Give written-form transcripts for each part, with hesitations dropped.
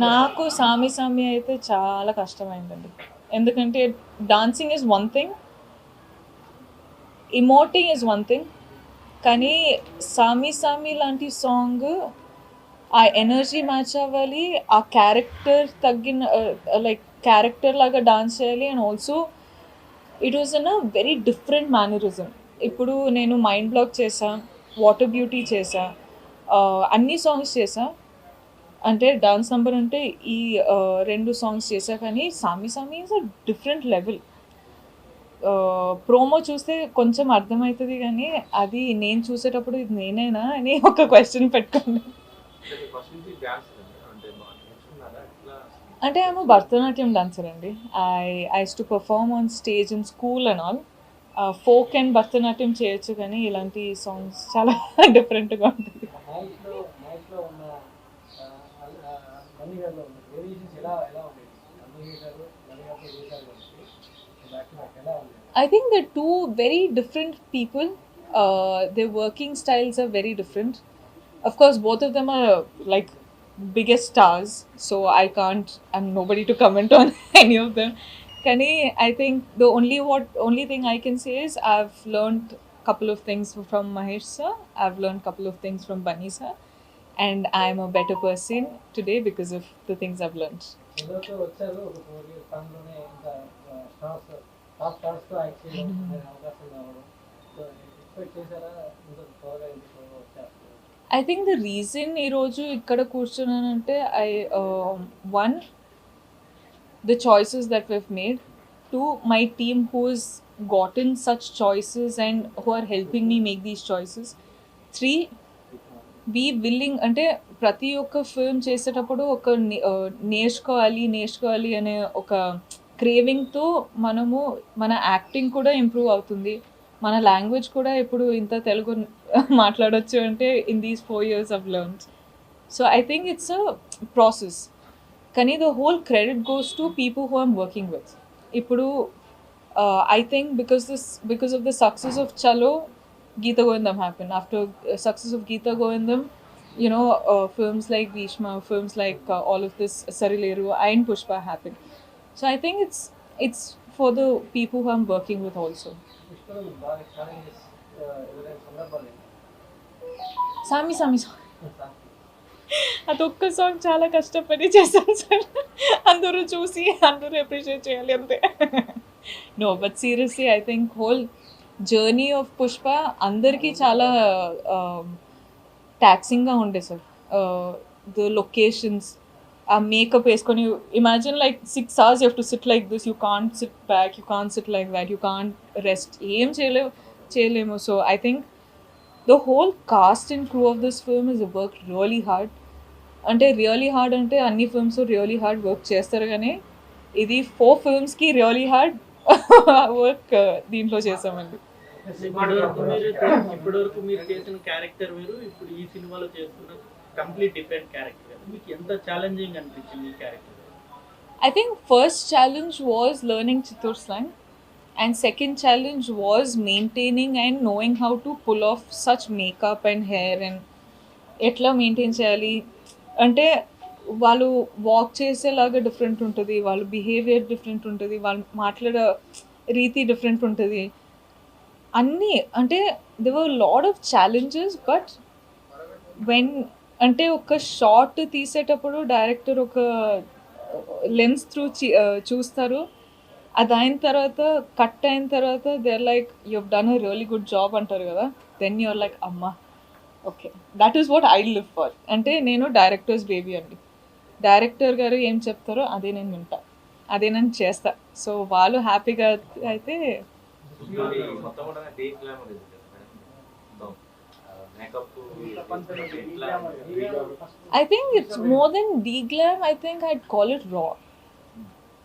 నాకు సామి సామి అయితే చాలా కష్టమైందండి. ఎందుకంటే dancing is one thing, emoting is one thing. కానీ సామి సామి లాంటి సాంగ్ ఆ ఎనర్జీ మ్యాచ్ అవ్వాలి, ఆ క్యారెక్టర్ తగ్గిన లైక్ క్యారెక్టర్ లాగా డాన్స్ చేయాలి. And also it was in a very different mannerism. ఇప్పుడు నేను మైండ్ బ్లాక్ చేసా, వాటర్ బ్యూటీ చేసా, అన్ని సాంగ్స్ చేసా. అంటే డాన్స్ నంబర్ అంటే ఈ 2 సాంగ్స్ చేశా. కానీ సామి సామి is a different level. Promo చూస్తే కొంచెం అర్థమవుతుంది, కానీ అది నేను చూసేటప్పుడు ఇది నేనేనా అని ఒక క్వశ్చన్ పెట్టుకున్నాను. అంటే ఐఎమ్ భరతనాట్యం డాన్సర్ అండి. I use to perform on stage in school and all. Folk and Bharatanatyam చేయొచ్చు, కానీ ఇలాంటి సాంగ్స్ చాలా డిఫరెంట్గా ఉంటుంది. I think they're two very different people. Their working styles are very different. Of course, both of them are like biggest stars, so I'm nobody to comment on any of them. Kani, I think the only thing I can say is I've learned couple of things from Mahesh sir. I've learned couple of things from Bunny sir, and I'm a better person today because of the things I've learned. I think the reason ఈ రోజు ఇక్కడ కూర్చున్నానంటే one, the choices that we've made. Two, my team who's gotten such choices and who are helping me make these choices. Three, be willing, అంటే ప్రతి ఒక్క film చేసేటప్పుడు ఒక నేర్చుకోవాలి అనే ఒక క్రేవింగ్తో మనము మన యాక్టింగ్ కూడా ఇంప్రూవ్ అవుతుంది. మన లాంగ్వేజ్ కూడా ఇప్పుడు ఇంత తెలుగు మాట్లాడొచ్చు అంటే in these 4 years I've learned. So I think it's a process. కానీ the whole credit goes to people who I'm working with. ఇప్పుడు I think because of the success of Chalo, Geeta Govindam happened. After success of Geeta Govindam, you know, films like Bhishma, films like all of this Sarileru and Pushpa happened. So I think it's for the people who I'm working with also. సామి సామి అదొక్క song చాలా కష్టపడి చేశాను sir. అందరూ చూసి అందరూ appreciate చేయాలి అంతే. No, but seriously I think whole journey of Pushpa అందరికీ చాలా టాక్సింగ్గా ఉండే సార్. ద లొకేషన్స్, ఆ మేకప్ వేసుకొని imagine like 6 hours you have to sit like this, you can't sit back, you can't sit like that, you can't rest, ఏం చేయలేము. So I think the whole cast and crew of this film has worked really hard. అంటే really hard అంటే అన్ని films really hard work చేస్తారు, కానీ ఇది 4 filmsకి really hard work దీంట్లో చేసామండి. ఇప్పటివరకు మీరు చేసిన క్యారెక్టర్ వేరు, ఇప్పుడు ఈ సినిమాలో చేస్తున్న కంప్లీట్ డిఫరెంట్ క్యారెక్టర్. మీకు ఎంత ఛాలెంజింగ్ అనిపించింది ఈ character? I think first challenge was learning Chittor slang. And second challenge was maintaining and knowing how to pull off such makeup and hair and ఎట్లా మెయింటైన్ చేయాలి అంటే వాళ్ళు వాక్ చేసేలాగా different ఉంటుంది, వాళ్ళ బిహేవియర్ డిఫరెంట్ ఉంటుంది, వాళ్ళు మాట్లాడే రీతి డిఫరెంట్ ఉంటుంది. అన్నీ అంటే they were lot of challenges. But when అంటే ఒక షార్ట్ తీసేటప్పుడు డైరెక్టర్ ఒక లెన్స్ త్రూ చూస్తారు. అది అయిన తర్వాత కట్ అయిన తర్వాత they are like you have done a really good job అంటారు కదా. దెన్ యూ ఆర్ లైక్ అమ్మా okay, that is what I live for. అంటే నేను డైరెక్టర్స్ బేబీ అండి. డైరెక్టర్ గారు ఏం చెప్తారో అదే నేను వింటా, అదే నేను చేస్తా. సో వాళ్ళు హ్యాపీగా అయితే I think it's more than de-glam. I think I'd call it raw.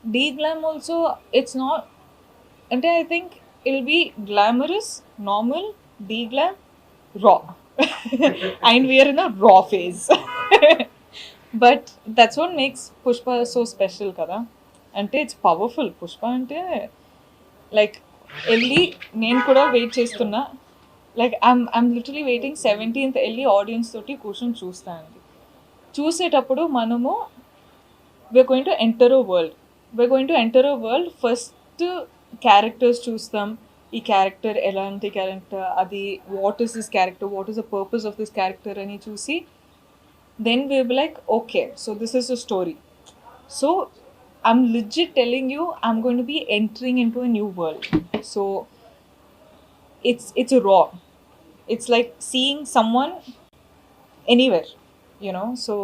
De-glam also, it's not, and I think it'll be glamorous, normal, de-glam, raw. And we are in a raw phase. But that's what makes Pushpa so special kada. Ante it's powerful. Pushpa ante like elli nenu kuda wait chestunna. Like I'm literally waiting 17th వెళ్ళి audience తోటి కూర్చొని చూస్తానండి. చూసేటప్పుడు మనము we're going to enter a world. We're going to enter a world. First characters చూస్తాం. ఈ character ఎలాంటి character, అది what is this character, what is the purpose of this character అని చూసి then we'll be like, okay, so this is a story. So I'm legit telling you, I'm going to be entering into a new world. So it's raw. It's like seeing someone anywhere, you know. So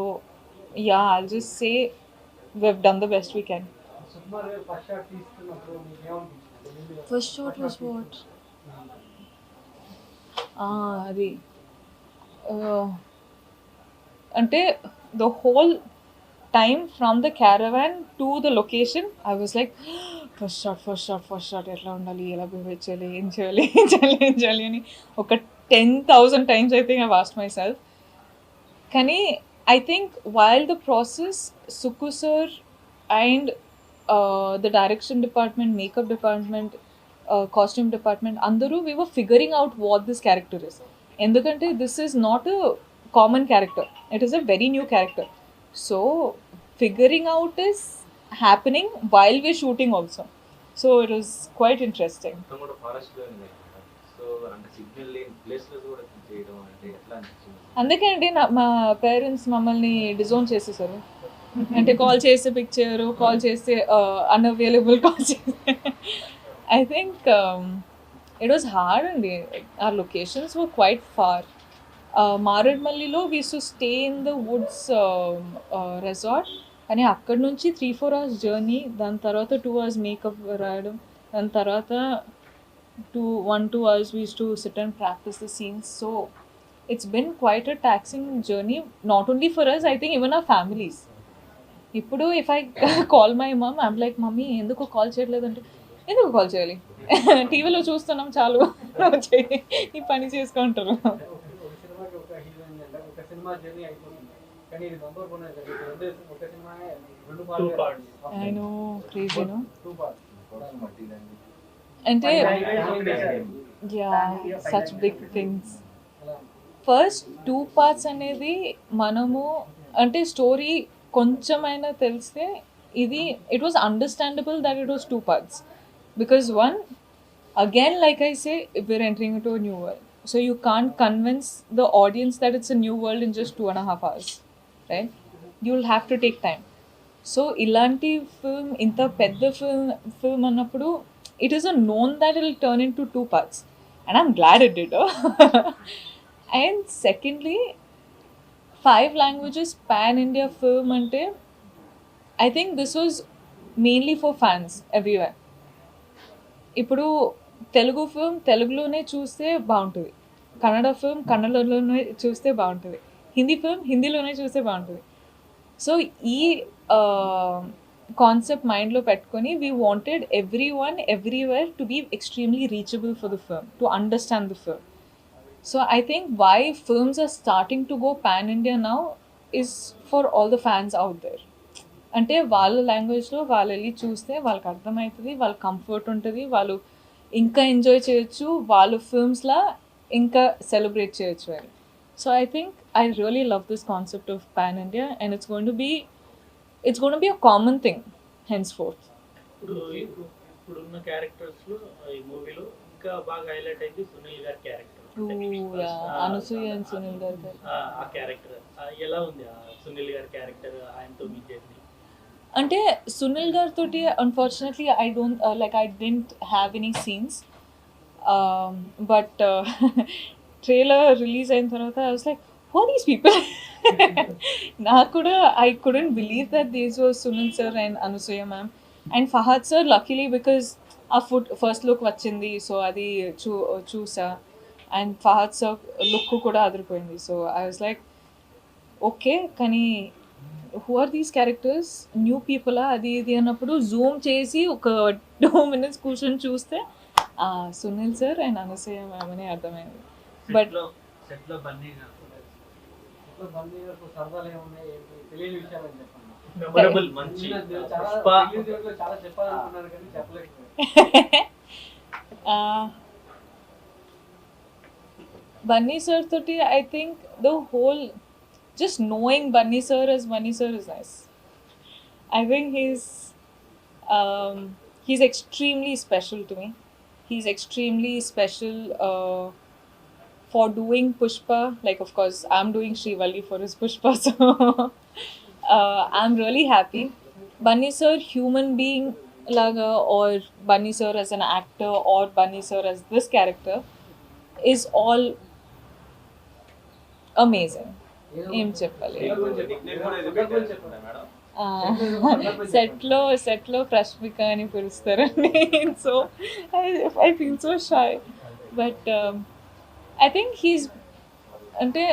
yeah, I'll just say we've done the best we can. First shot was what? అది అంటే the whole time from the caravan to the location I was like first shot ఎట్లా ఉండాలి, ఎలా behave చేయాలి, ఏం చేయాలి అని ఒక 10,000 times I think I've asked myself. కానీ I think while the process, Suku sir and the direction department, makeup department, costume department, andaru we were figuring out what this character is. Endukante this is not a common character, it is a very new character. So figuring out is happening while we're shooting also. So it was quite interesting. అందుకే అండి మా parents మమ్మల్ని disown చేసేసారు. అంటే call చేస్తే pick చేయరు, call చేస్తే unavailable call చేస్తే. I think it was hard అండి. Our locations were quite far. మారేడ్మల్లిలో we to stay in the woods resort. కానీ అక్కడ నుంచి 3-4 hours జర్నీ, దాని తర్వాత 2 hours మేకప్ రాయడం, దాని తర్వాత 1-2 hours we used to sit and practice the scenes. So it's been quite a taxing journey, not only for us, I think even our families. ఇప్పుడు if I call my mom, I'm like, mummy ఎందుకు call చేయట్లేదు అంటే, ఎందుకు call చేయాలి, టీవీలో చూస్తున్నాం చాలు, ఈ పని చేసుకుంటారు. I know, crazy, no? అంటే such big things. First 2 parts అనేది మనము అంటే స్టోరీ కొంచెమైనా తెలిస్తే ఇది it was understandable that it was 2 parts. Because one, again, like I say, we're entering into a new world. So you can't convince the audience that it's a new world in just 2.5 hours, right? You'll have to take time. So ilanti film, inta pedda film annappudu, it is a known that it'll turn into 2 parts. And I'm glad it did. And secondly, 5 languages pan-India film ante, I think this was mainly for fans everywhere. ఇప్పుడు Telugu film తెలుగులోనే చూస్తే బాగుంటుంది, Kannada film కన్నడలోనే చూస్తే బాగుంటుంది, Hindi film హిందీలోనే చూస్తే బాగుంటుంది. So ఈ concept మైండ్లో పెట్టుకొని we wanted everyone everywhere to be extremely reachable for the film, to understand the film. So I think why films are starting to go pan India now is for all the fans out there. అంటే వాళ్ళ లాంగ్వేజ్లో వాళ్ళు వెళ్ళి చూస్తే వాళ్ళకి అర్థమవుతుంది, వాళ్ళ comfort ఉంటుంది, వాళ్ళు ఇంకా ఎంజాయ్ చేయొచ్చు, వాళ్ళు ఫిల్మ్స్లా ఇంకా సెలబ్రేట్ చేయొచ్చు అని. So I think I really love this concept of pan India and it's going to be a common thing hence fourth. ఇప్పుడున్న క్యారెక్టర్స్లో ఈ మూవీలో ఇంకా బాగా హైలైట్ అయింది సునీల్ గారి క్యారెక్టర్. అనసూయ అండ్ సునీల్ గారి ఆ క్యారెక్టర్ ఎలా ఉంది? సునీల్ గారి క్యారెక్టర్ ఆయనతో మీ జర్నీ అంటే సునీల్ గారితో unfortunately I didn't have any scenes. But trailer release అయిన తర్వాత I was like, who are these people? నాకు కూడా I couldn't believe that these was Sunil sir and Anasuya ma'am and Fahad sir. Luckily because ఆ first look వచ్చింది, so అది చూసా. And Fahad sir look కూడా అదిరిపోయింది. So I was like okay, కానీ who are these characters, new పీపులా అది ఇది అన్నప్పుడు జూమ్ చేసి ఒక 2 minutes కూర్చొని చూస్తే Sunil sir and Anasuya ma'am అని అర్థమైంది. But Bunny sir toti, I think the whole, just knowing Bunny sir as Bunny sir is nice. I think um, he's extremely special to me. He's extremely special for doing Pushpa. Like, of course, I'm doing Srivalli for his Pushpa, so I'm really happy. Bunny sir, human being laga, or Bunny sir as an actor, or Bunny sir as this character, is all amazing. ఏం చెప్పాలి? సెట్లో ప్రశ్మిక అని పిలుస్తారండి. So I feel so shy, but I think he's, అంటే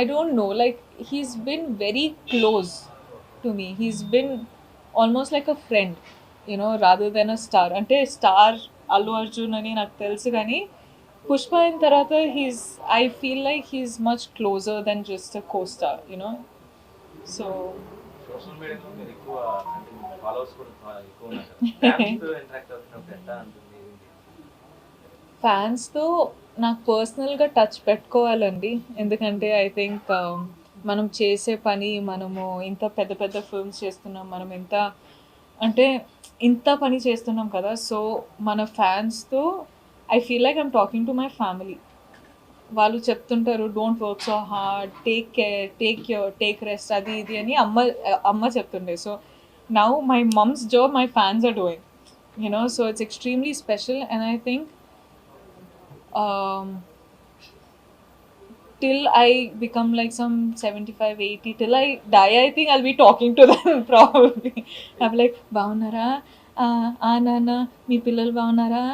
I don't know, like he's been very close to me. He's been almost like a friend, rather than a star. Ante star Allu Arjun ani నాకు తెలుసు కానీ పుష్ప అయిన తర్వాత I feel like he's much closer than just a co-star, So social మీడియాలో మీరు ఎక్కువ అంటే followers కూడా ఎక్కువ ఉన్నారు. ఫ్యాన్స్ ఇంటరాక్ట్ అవుతున్నప్పుడు ఎంత ఉంటుంది? ఫ్యాన్స్తో నాకు పర్సనల్గా టచ్ పెట్టుకోవాలండి. ఎందుకంటే ఐ థింక్ మనం చేసే పని, మనము ఇంత పెద్ద పెద్ద ఫిల్మ్స్ చేస్తున్నాం, మనం ఇంత పని చేస్తున్నాం కదా. సో మన ఫ్యాన్స్తో I feel like I'm talking to my family. వాళ్ళు చెప్తుంటారు don't work so hard, take care, take rest, అది ఇది అని అమ్మ చెప్తుండే. So now my mom's job my fans are doing, so it's extremely special. And I think till I become like some 75, 80, till I die, I think I'll be talking to them probably. I'm like, బాగున్నారా, నాన్న మీ పిల్లలు బాగున్నారా,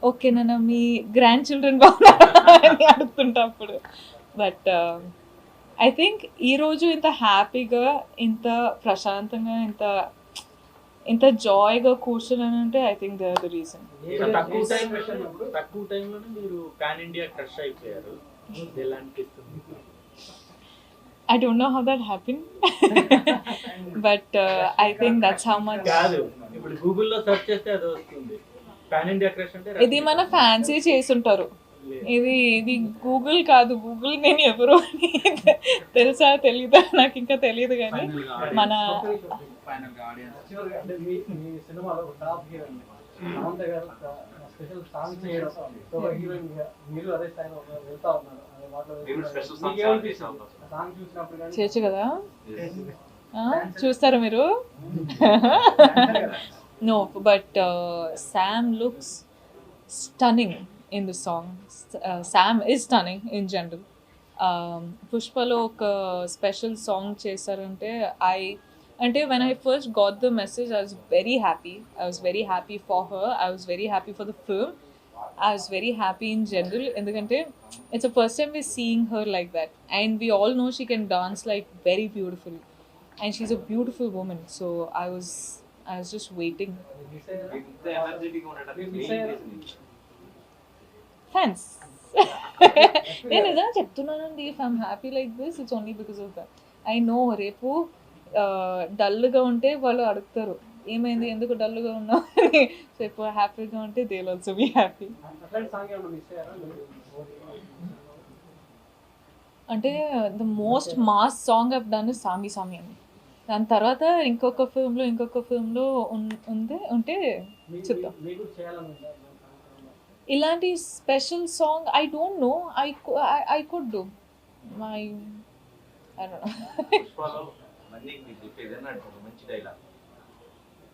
okay నాన్న మీ grand children బాగున్నారా అని అడుగుతుంటా అప్పుడు. But I think ఈరోజు ఇంత హ్యాపీగా, ఇంత ప్రశాంతంగా, ఇంత జాయ్గా కూర్చున్నాను అంటే I think they are the reason. తక్కువ టైంలోనే మీరు పాన్ ఇండియా క్రష్ అయిపోయారు. I don't know how that happened, but I think that's how much. కాదు, ఇప్పుడు గూగుల్లో సెర్చ్ చేస్తే అది వస్తుంది. పాన్ ఇండియా క్రష్ అంటే ఇది మన ఫ్యాన్సీ చేసుంటారు. ఇది గూగుల్ కాదు. గూగుల్ నేను ఎవరు అని తెలుసా తెలీదా నాకు ఇంకా తెలియదు. కానీ మన చేయొచ్చు కదా, చూస్తారా మీరు? No, but Sam looks stunning in the song. Sam is stunning in general. పుష్పలో ఒక స్పెషల్ సాంగ్ చేశారంటే when I first got the message, I was very happy. I was very happy for her. I was very happy for the film. I was very happy in general. ఎందుకంటే it's the first time we're seeing her like that. And we all know she can dance like very beautifully. And she's a beautiful woman. So I was just waiting. Fans. నేను నిజంగా చెప్తున్నానండి, if I'm happy like this, it's only because of that. I know రేపు డల్గా ఉంటే వాళ్ళు అడుగుతారు ఏమైంది, ఎందుకు డల్గా ఉన్నావు అని. సో ఇప్పుడు హ్యాపీగా ఉంటే they will also be happy. అంటే the most mass song I've done is Saami Saami అని. దాని తర్వాత ఇంకొక ఫిల్మ్లో ఉంటే చూద్దాం. ఇలాంటి special song I don't know, I could do my I don't know.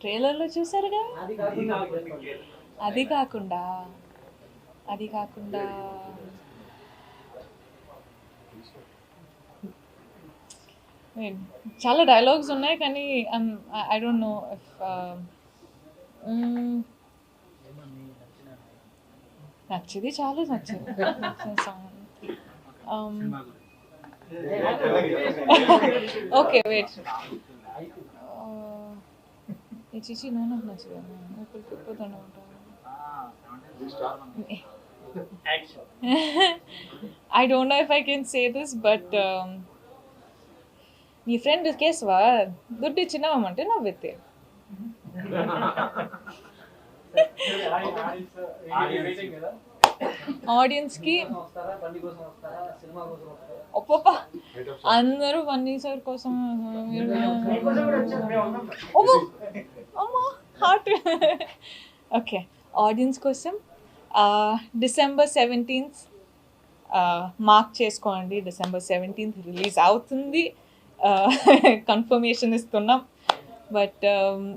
ట్రైలర్లో చూసారుగా. అది కాకుండా చాలా డైలాగ్స్ ఉన్నాయి కానీ ఐ డోంట్ నో ఇఫ్ నచ్చింది, చాలా నచ్చింది సాంగ్. ఓకే వెయిట్, చిచి నో నాకు నచ్చదు. I don't know if I can say this, but నీ ఫ్రెండ్ కేశవా దుడ్డు ఇచ్చినామంటే నవ్వెత్తే. ఆడియన్స్కి వస్తారా, బండి కోసం వస్తారా, సినిమా కోసం వస్తారా? ఒప్ప అందరూ బన్నీ సార్ కోసం మీకోసం కూడా వచ్చారు, మేము ఉన్నాం. అమ్మా హార్ట్. ఓకే, ఆడియన్స్ కోసం డిసెంబర్ 17th మార్క్ చేసుకోండి. డిసెంబర్ 17th రిలీజ్ అవుతుంది, కన్ఫర్మేషన్ ఇస్తున్నాం. బట్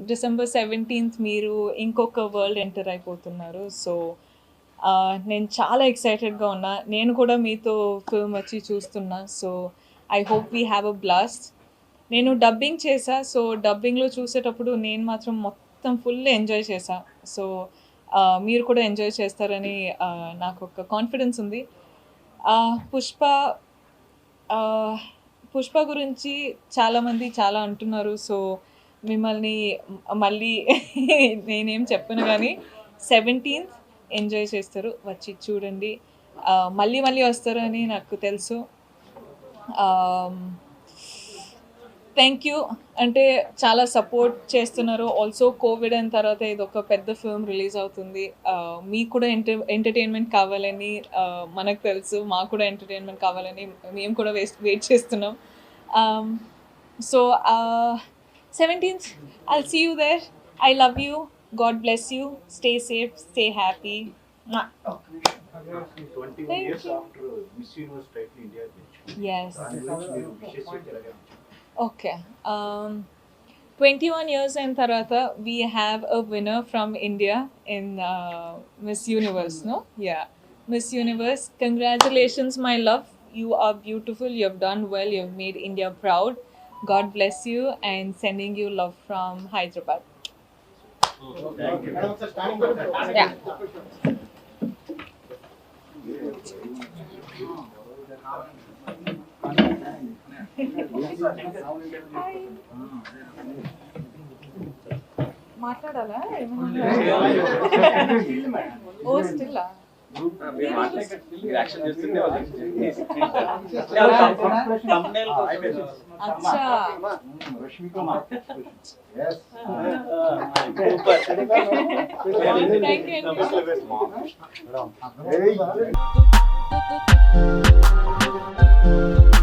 డిసెంబర్ 17th మీరు ఇంకొక వరల్డ్ ఎంటర్ అయిపోతున్నారు. సో నేను చాలా ఎక్సైటెడ్గా ఉన్నా. నేను కూడా మీతో ఫిల్మ్ వచ్చి చూస్తున్నా. So I hope we have a blast. నేను డబ్బింగ్ చేశా. సో డబ్బింగ్లో చూసేటప్పుడు నేను మాత్రం మొత్తం ఫుల్ ఎంజాయ్ చేశా. సో మీరు కూడా ఎంజాయ్ చేస్తారని నాకు ఒక కాన్ఫిడెన్స్ ఉంది. పుష్ప గురించి చాలామంది చాలా అంటున్నారు. సో మిమ్మల్ని మళ్ళీ నేనేం చెప్పను, కానీ 17th ఎంజాయ్ చేస్తారు, వచ్చి చూడండి. మళ్ళీ మళ్ళీ వస్తారు అని నాకు తెలుసు. థ్యాంక్ యూ, అంటే చాలా సపోర్ట్ చేస్తున్నారు. ఆల్సో కోవిడ్ అయిన తర్వాత ఇది ఒక పెద్ద ఫిల్మ్ రిలీజ్ అవుతుంది. మీకు కూడా ఎంటర్టైన్మెంట్ కావాలని మనకు తెలుసు, మాకు కూడా ఎంటర్టైన్మెంట్ కావాలని మేము కూడా వెయిట్ చేస్తున్నాం. So 17th I'll see you there. I love you. God bless you. Stay safe, stay happy. Mwah. 21 Thank years you. after Miss Universe title India gets. Yes. Yes. Okay. 21 years in Tarata, we have a winner from India in Miss Universe, no? Yeah. Miss Universe, congratulations, my love. You are beautiful. You have done well. You have made India proud. God bless you, and sending you love from Hyderabad. Thank you. Yeah. మాట్లాడాలా ఓ still action చేస్తుంటే thumbnail కోసం. అచ్చా Rashmika ma. Yes. Thank you. Hey.